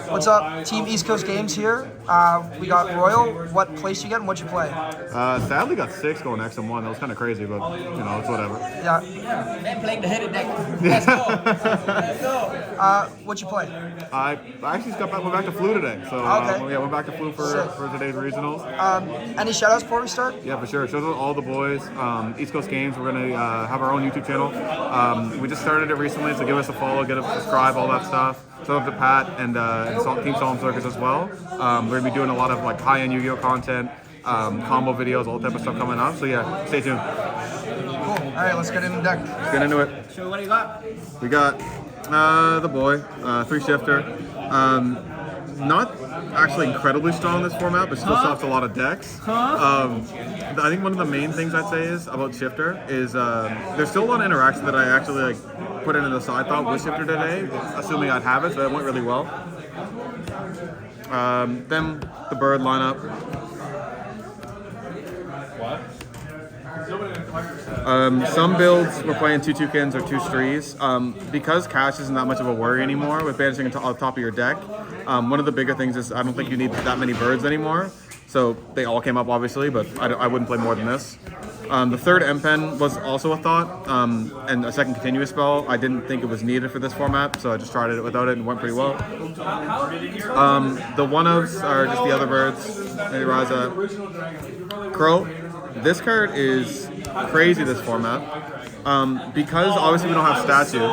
What's up, Team East Coast Games here. We got Royal. What place you get and what you play? Sadly got 6 going X&1. That was kind of crazy, but it's whatever. Yeah. Man playing the headed deck. Let's go. Let's go. What you play? I actually went back to Flu today. So went back to Flu for today's regionals. Any shout outs before we start? Yeah, for sure. Shout out to all the boys. East Coast Games. We're gonna have our own YouTube channel. We just started it recently, so give us a follow, get a subscribe, all that stuff. Shout out to Pat and Team Solemn Circus as well. We're gonna be doing a lot of like high-end Yu-Gi-Oh content, combo videos, all type of stuff coming up. So yeah, stay tuned. Cool. All right, let's get into the deck. Let's get into it. So what do you got? We got the boy, 3-shifter. Not actually incredibly strong in this format, but still softs a lot of decks. I think one of the main things I'd say is about Shifter is there's still a lot of interaction that I actually like put into the side thought with Shifter today, assuming I'd have it, so it went really well. Then the bird lineup. Some builds we're playing 2 toucans or 2 strees. Because cash isn't that much of a worry anymore with banishing it on top of your deck. One of the bigger things is I don't think you need that many birds anymore. So they all came up obviously, but I wouldn't play more than this. The third M-Pen was also a thought, and a second continuous spell. I didn't think it was needed for this format, so I just tried it without it and went pretty well. The one-ofs are just the other birds. Maybe Raza. Crow. This card is crazy, this format, because obviously we don't have statue.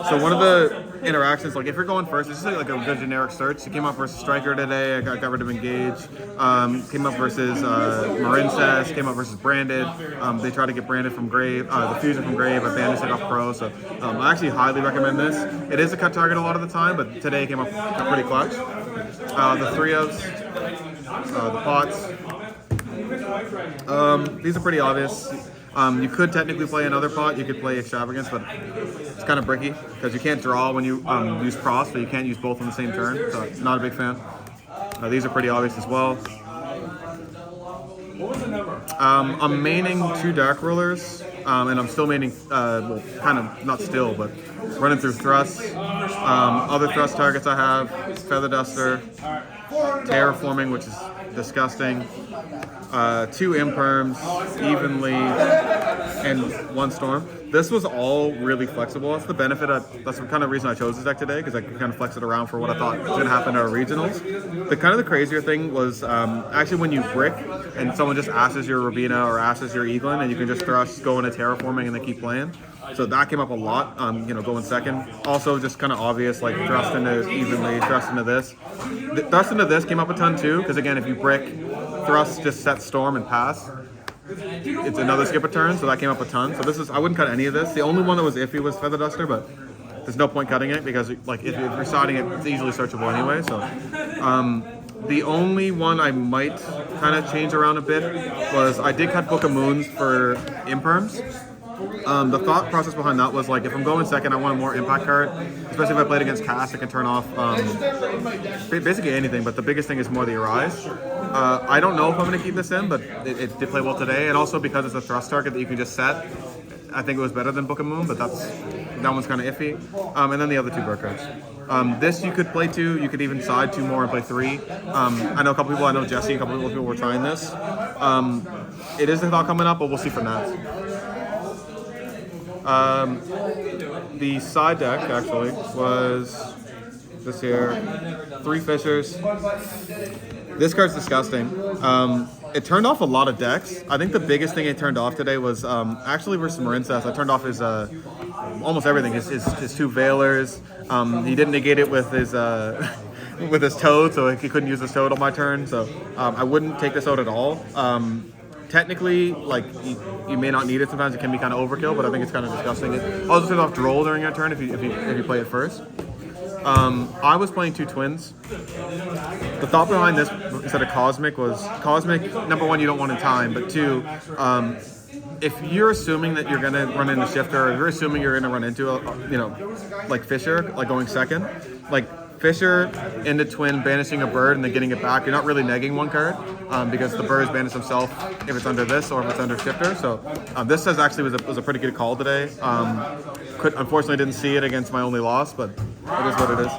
So one of the interactions, like if you're going first, it's just like a good generic search. It came up versus Striker today, I got rid of Engage. Came up versus Marincess, came up versus Branded. They tried to get Branded from Grave, the Fusion from Grave, I banished it off Pro, so I actually highly recommend this. It is a cut target a lot of the time, but today it came up pretty clutch. The 3-ofs, the pots. These are pretty obvious. You could technically play another pot. You could play Extravagance, but it's kind of bricky because you can't draw when you use Cross, but you can't use both on the same turn. So not a big fan. These are pretty obvious as well. I'm maining 2 Dark Rulers, and I'm still maining, well, kind of not still, but running through thrusts. Other thrust targets I have: Feather Duster, Terraforming, which is disgusting. 2 Imperms evenly, and 1 Storm. This was all really flexible. That's the benefit. That's the kind of reason I chose this deck today, because I could kind of flex it around for what I thought was going to happen to our regionals. The crazier thing was actually when you brick and someone just asses your Rabina or asses your Eaglin, and you can just thrust, go into Terraforming, and they keep playing. So that came up a lot, going second. Also, just kind of obvious, like thrust into evenly, thrust into this. Thrust into this came up a ton too, because again, if you brick, thrust just set Storm and pass. It's another skip a turn, so that came up a ton. So this is, I wouldn't cut any of this. The only one that was iffy was Feather Duster, but there's no point cutting it because like if you're siding it, it's easily searchable anyway. So the only one I might kind of change around a bit was I did cut Book of Moons for Imperms. The thought process behind that was like, if I'm going second, I want a more impact card, especially if I played against cast. I can turn off basically anything, but the biggest thing is more the Arise. I don't know if I'm going to keep this in, but it did play well today, and also because it's a thrust target that you can just set, I think it was better than Book of Moon, but that one's kind of iffy. And then the other 2 bird cards. This you could play 2, you could even side 2 more and play 3. I know a couple people, I know Jesse, a couple people were trying this. It is the thought coming up, but we'll see for Nats. The side deck actually was this here, 3 Fishers. This card's disgusting. It turned off a lot of decks. I think the biggest thing it turned off today was actually versus Marincess. I turned off his almost everything. His 2 Veilers. He didn't negate it with his with his Toad, so he couldn't use his Toad on my turn. So I wouldn't take this out at all. Technically, like, you may not need it sometimes. It can be kind of overkill, but I think it's kind of disgusting. It also turns off Droll during your turn if you play it first. I was playing 2 Twins. The thought behind this instead of Cosmic was, Cosmic, number 1, you don't want in time, but 2, if you're assuming that you're going to run into Shifter, or you're assuming you're going to run into, like Fisher, like going second, like Fisher into Twin, banishing a bird and then getting it back, you're not really negging 1 card because the bird is banished himself if it's under this or if it's under Shifter. So this actually was a pretty good call today. Unfortunately didn't see it against my only loss, but it is what it is.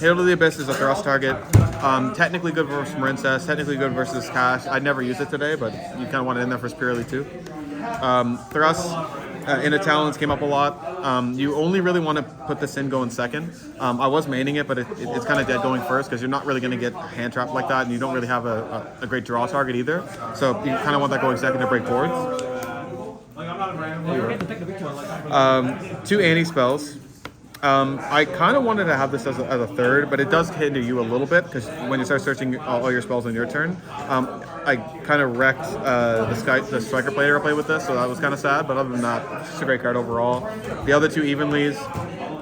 Hail to the Abyss is a thrust target. Technically good versus Marincess, technically good versus Cash. I never used it today, but you kind of want it in there for Spirally too. Thrust into Talons came up a lot. You only really want to put this in going second. I was maining it, but it's kind of dead going first because you're not really going to get hand trapped like that, and you don't really have a great draw target either. So you kind of want that going second to break boards. 2 anti-spells. I kind of wanted to have this as a third, but it does hinder you a little bit because when you start searching all your spells on your turn, I kind of wrecked the striker player I played with this, so that was kind of sad. But other than that, it's just a great card overall. The other 2 Evenlies,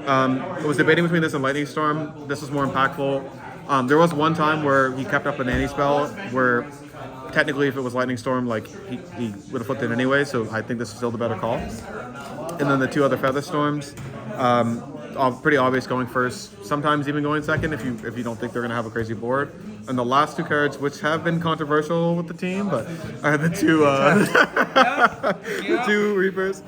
I was debating between this and Lightning Storm. This was more impactful. There was one time where he kept up an anti-spell where technically if it was Lightning Storm, like he would have flipped it anyway, so I think this is still the better call. And then the 2 other Feather Storms, pretty obvious going first, sometimes even going second if you don't think they're going to have a crazy board. And the last 2 cards, which have been controversial with the team, but are the 2 the 2 Reapers.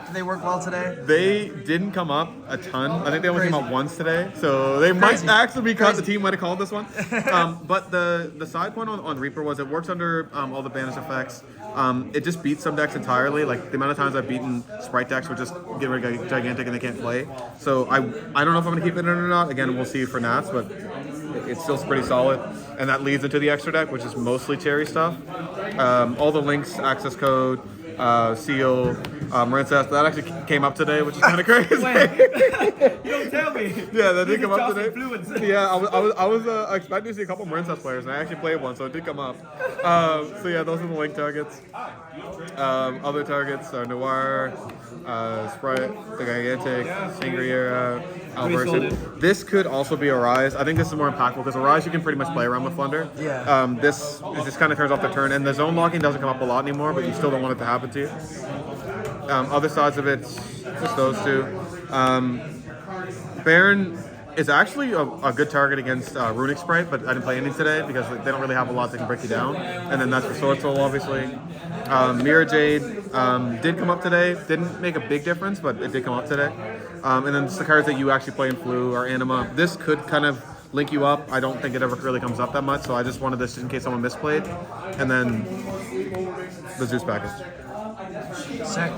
Did they work well today? They didn't come up a ton. I think they only came up once today, so they might actually be called. The team might have called this one. But the side point on Reaper was it works under all the banish effects. It just beats some decks entirely. Like the amount of times I've beaten Sprite decks, which just get rid of Gigantic and they can't play. So I don't know if I'm gonna keep it in or not. Again, we'll see for Nats, but it's still pretty solid. And that leads into the extra deck, which is mostly cherry stuff. All the links, access code, seal, Marincess, that actually came up today, which is kind of crazy. You don't tell me. Yeah, that did come up today. Yeah, I was expecting to see a couple Marincess players, and I actually played one, so it did come up. So yeah, those are the link targets. Other targets are Noir, Sprite, the Gigantic, Sangria, Alberson. This could also be a Rise. I think this is more impactful because a Rise you can pretty much play around with Flunder. Yeah. This just kind of turns off the turn, and the zone locking doesn't come up a lot anymore, but you still don't want it to happen to you. Other sides of it, just those 2. Baron is actually a good target against Runic Sprite, but I didn't play any today because they don't really have a lot that can break you down. And then that's for Sword Soul, obviously. Mirror Jade did come up today. Didn't make a big difference, but it did come up today. And then just the cards that you actually play in Flu or Anima. This could kind of link you up. I don't think it ever really comes up that much, so I just wanted this in case someone misplayed. And then the Zeus package. Sick.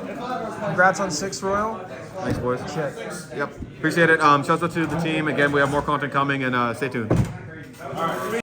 Congrats on 6 Royal. Thanks, boys. Shit. Yep. Appreciate it. Shout out to the team. Again, we have more content coming, and stay tuned.